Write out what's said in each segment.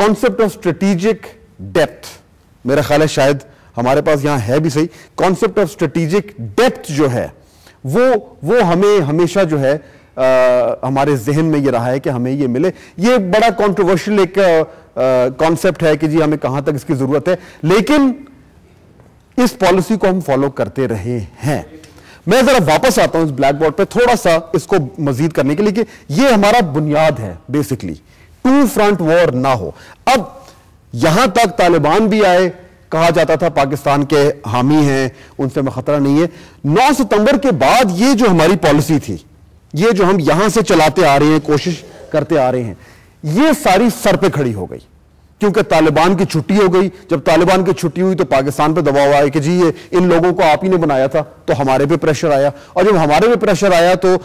Concept of strategic depth, میرا خیال ہے شاید ہمارے پاس یہاں ہے بھی صحیح، کانسیپٹ آف اسٹریٹجک ڈیپتھ جو ہے وہ ہمیں ہمیشہ جو ہے ہمارے ذہن میں یہ رہا ہے کہ ہمیں یہ ملے. یہ بڑا کنٹروورشل ایک کانسیپٹ ہے کہ جی ہمیں کہاں تک اس کی ضرورت ہے، لیکن اس پالیسی کو ہم فالو کرتے رہے ہیں. میں ذرا واپس آتا ہوں اس بلیک بورڈ پہ تھوڑا سا اس کو مزید کرنے کے لیے کہ یہ ہمارا بنیاد ہے بیسکلی، ٹو فرنٹ وار نہ ہو. اب یہاں تک طالبان بھی آئے، کہا جاتا تھا پاکستان کے حامی ہیں، ان سے خطرہ نہیں ہے. 9 ستمبر کے بعد یہ جو ہماری پالیسی تھی، یہ جو ہم یہاں سے چلاتے آ رہے ہیں، کوشش کرتے آ رہے ہیں، یہ ساری سر پہ کھڑی ہو گئی کیونکہ طالبان کی چھٹی ہو گئی. جب طالبان کی چھٹی ہوئی تو پاکستان پہ دباؤ آئے کہ جی یہ ان لوگوں کو آپ ہی نے بنایا تھا، تو ہمارے پہ پریشر آیا. اور جب ہمارے پہ پریشر آیا تو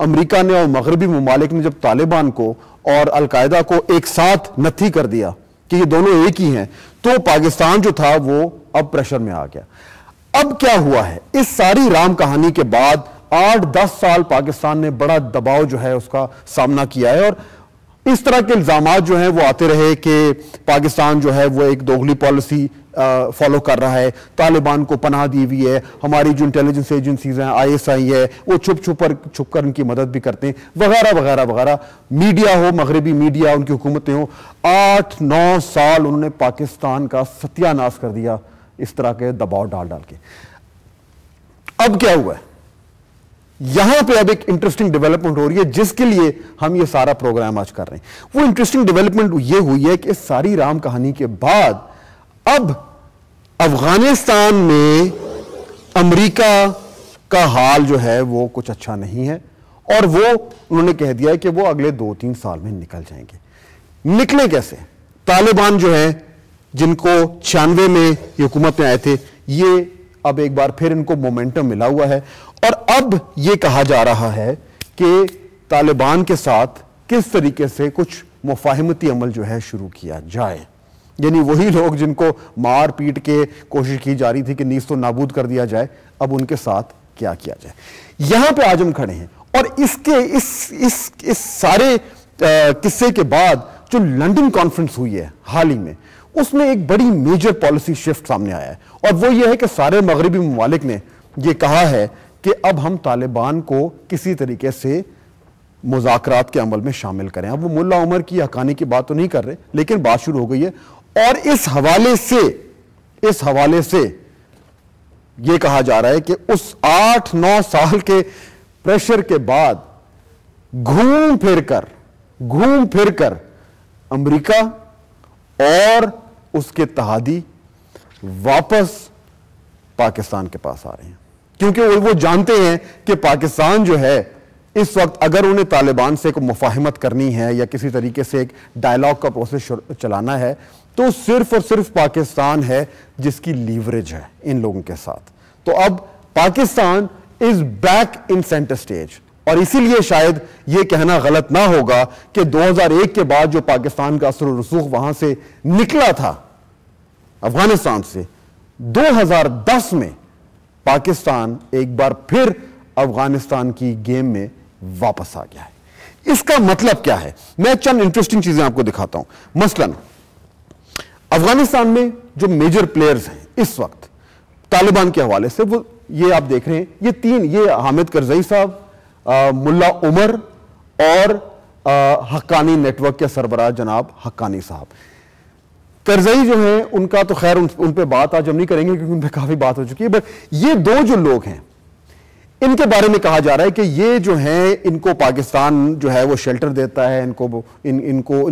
امریکہ نے اور مغربی ممالک نے جب طالبان کو اور القاعدہ کو ایک ساتھ نتھی کر دیا کہ یہ دونوں ایک ہی ہیں، تو پاکستان جو تھا وہ اب پریشر میں آ گیا. اب کیا ہوا ہے؟ اس ساری رام کہانی کے بعد 8-10 سال پاکستان نے بڑا دباؤ جو ہے اس کا سامنا کیا ہے، اور اس طرح کے الزامات جو ہیں وہ آتے رہے کہ پاکستان جو ہے وہ ایک دوغلی پالیسی فالو کر رہا ہے، طالبان کو پناہ دی ہوئی ہے، ہماری جو انٹیلیجنس ایجنسیز ہیں ISI ہے وہ چھپ کر ان کی مدد بھی کرتے ہیں، وغیرہ وغیرہ وغیرہ. میڈیا ہو، مغربی میڈیا، ان کی حکومتیں ہوں، 8-9 سال انہوں نے پاکستان کا ستیہ ناش کر دیا اس طرح کے دباؤ ڈال کے. اب کیا ہوا ہے؟ یہاں پہ اب ایک انٹرسٹنگ ڈیولپمنٹ ہو رہی ہے جس کے لیے ہم یہ سارا پروگرام آج کر رہے ہیں. وہ انٹرسٹنگ ڈیولپمنٹ یہ ہوئی ہے کہ اس ساری رام کہانی کے بعد اب افغانستان میں امریکہ کا حال جو ہے وہ کچھ اچھا نہیں ہے، اور وہ انہوں نے کہہ دیا ہے کہ وہ اگلے 2-3 سال میں نکل جائیں گے. نکلیں کیسے؟ طالبان جو ہیں جن کو 96 میں یہ حکومت میں آئے تھے، یہ اب ایک بار پھر ان کو مومنٹم ملا ہوا ہے، اور اب یہ کہا جا رہا ہے کہ طالبان کے ساتھ کس طریقے سے کچھ مفاہمتی عمل جو ہے شروع کیا جائے. یعنی وہی لوگ جن کو مار پیٹ کے کوشش کی جا رہی تھی کہ نیست و نابود کر دیا جائے، اب ان کے ساتھ کیا کیا جائے. یہاں پہ آج ہم کھڑے ہیں، اور اس سارے قصے کے بعد جو لنڈن کانفرنس ہوئی ہے حال ہی میں، اس میں ایک بڑی میجر پالیسی شفٹ سامنے آیا ہے، اور وہ یہ ہے کہ سارے مغربی ممالک نے یہ کہا ہے کہ اب ہم طالبان کو کسی طریقے سے مذاکرات کے عمل میں شامل کریں. اب وہ ملا عمر کی حقانی کی بات تو نہیں کر رہے، لیکن بات شروع ہو گئی ہے. اور اس حوالے سے یہ کہا جا رہا ہے کہ اس 8-9 سال کے پریشر کے بعد گھوم پھر کر امریکہ اور اس کے اتحادی واپس پاکستان کے پاس آ رہے ہیں، کیونکہ وہ جانتے ہیں کہ پاکستان جو ہے اس وقت اگر انہیں طالبان سے کوئی مفاہمت کرنی ہے یا کسی طریقے سے ایک ڈائلاگ کا پروسیس چلانا ہے، تو صرف اور صرف پاکستان ہے جس کی لیوریج ہے ان لوگوں کے ساتھ. تو اب پاکستان از بیک ان سینٹر سٹیج، اور اسی لیے شاید یہ کہنا غلط نہ ہوگا کہ 2001 کے بعد جو پاکستان کا اثر و رسوخ وہاں سے نکلا تھا افغانستان سے، 2010 میں پاکستان ایک بار پھر افغانستان کی گیم میں واپس آ گیا ہے. اس کا مطلب کیا ہے؟ میں چند انٹرسٹنگ چیزیں آپ کو دکھاتا ہوں. مثلا افغانستان میں جو میجر پلیئرز ہیں اس وقت طالبان کے حوالے سے، وہ یہ آپ دیکھ رہے ہیں، یہ 3، یہ حامد کرزئی صاحب، ملا عمر اور حقانی نیٹ ورک کے سربراہ جناب حقانی صاحب. کرزئی جو ہیں ان کا تو خیر ان پہ بات آج ہم نہیں کریں گے کیونکہ ان پہ کافی بات ہو چکی ہے، بٹ یہ 2 جو لوگ ہیں ان کے بارے میں کہا جا رہا ہے کہ یہ جو ہیں ان کو پاکستان جو ہے وہ شیلٹر دیتا ہے، ان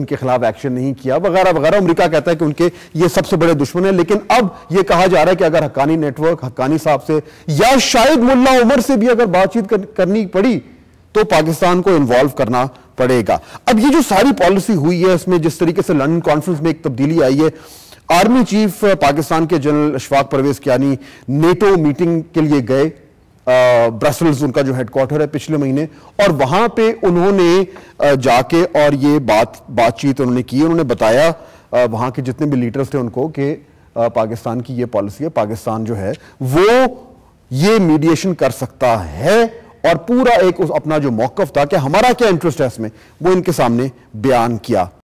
کے خلاف ایکشن نہیں کیا وغیرہ وغیرہ. امریکہ کہتا ہے کہ ان کے یہ سب سے بڑے دشمن ہیں. لیکن اب یہ کہا جا رہا ہے کہ اگر حقانی نیٹ ورک، حقانی صاحب سے یا شاید ملا عمر سے بھی اگر بات چیت کرنی پڑی تو پاکستان کو انوالو کرنا پڑے گا. اب یہ جو ساری پالیسی ہوئی ہے، اس میں جس طریقے سے لندن کانفرنس میں ایک تبدیلی آئی ہے، آرمی چیف پاکستان کے general Ashfaq Parvez Kayani NATO meeting کے لیے گئے، برسلز ان کا جو ہیڈ کوارٹر ہے، پچھلے مہینے، اور وہاں پہ انہوں نے جا کے اور یہ بات چیت انہوں نے کی. انہوں نے بتایا وہاں کے جتنے بھی لیڈرز تھے ان کو کہ پاکستان کی یہ پالیسی ہے، پاکستان جو ہے وہ یہ میڈیشن کر سکتا ہے، اور پورا ایک اپنا جو موقف تھا کہ ہمارا کیا انٹرسٹ ہے اس میں، وہ ان کے سامنے بیان کیا.